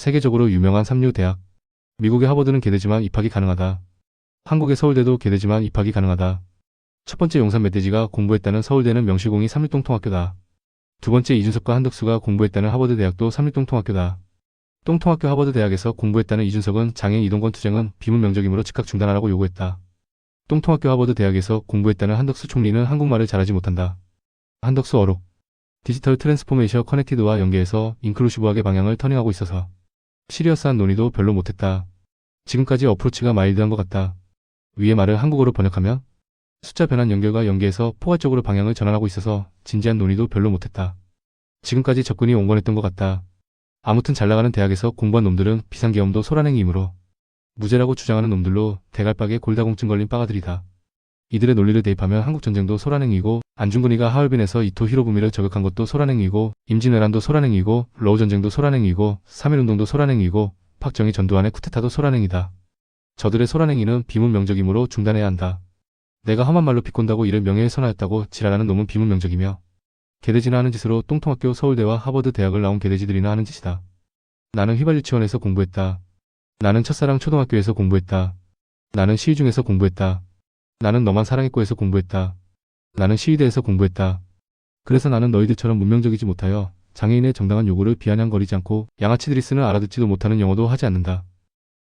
세계적으로 유명한 삼류 대학. 미국의 하버드는 개대지만 입학이 가능하다. 한국의 서울대도 개대지만 입학이 가능하다. 첫 번째 용산 멧돼지가 공부했다는 서울대는 명실공히 삼류똥통학교다. 두 번째 이준석과 한덕수가 공부했다는 하버드 대학도 삼류똥통학교다. 똥통학교 하버드 대학에서 공부했다는 이준석은 장애인 이동건 투쟁은 비문명적이므로 즉각 중단하라고 요구했다. 똥통학교 하버드 대학에서 공부했다는 한덕수 총리는 한국말을 잘하지 못한다. 한덕수 어록. 디지털 트랜스포메이션 커넥티드와 연계해서 인클루시브하게 방향을 터닝하고 있어서 시리어스한 논의도 별로 못했다. 지금까지 어프로치가 마일드한 것 같다. 위의 말을 한국어로 번역하면 숫자 변환 연결과 연계해서 포괄적으로 방향을 전환하고 있어서 진지한 논의도 별로 못했다. 지금까지 접근이 온건했던 것 같다. 아무튼 잘나가는 대학에서 공부한 놈들은 비상계엄도 소란행위이므로 무죄라고 주장하는 놈들로 대갈박에 골다공증 걸린 빠가들이다. 이들의 논리를 대입하면 한국전쟁도 소란행위이고 안중근이가 하얼빈에서 이토 히로부미를 저격한 것도 소란행위이고 임진왜란도 소란행위이고 러우전쟁도 소란행위이고 3.1운동도 소란행위이고 박정희 전두환의 쿠데타도 소란행위다. 저들의 소란행위는 비문명적이므로 중단해야 한다. 내가 험한 말로 비꼰다고 이를 명예훼손하였다고 지랄하는 놈은 비문명적이며 개돼지나 하는 짓으로 똥통학교 서울대와 하버드 대학을 나온 개돼지들이나 하는 짓이다. 나는 휘발유치원에서 공부했다. 나는 첫사랑 초등학교에서 공부했다. 나는 시위중에서 공부했다. 나는 너만 사랑했고에서 공부했다. 나는 시위대에서 공부했다. 그래서 나는 너희들처럼 문명적이지 못하여 장애인의 정당한 요구를 비아냥거리지 않고 양아치들이 쓰는 알아듣지도 못하는 영어도 하지 않는다.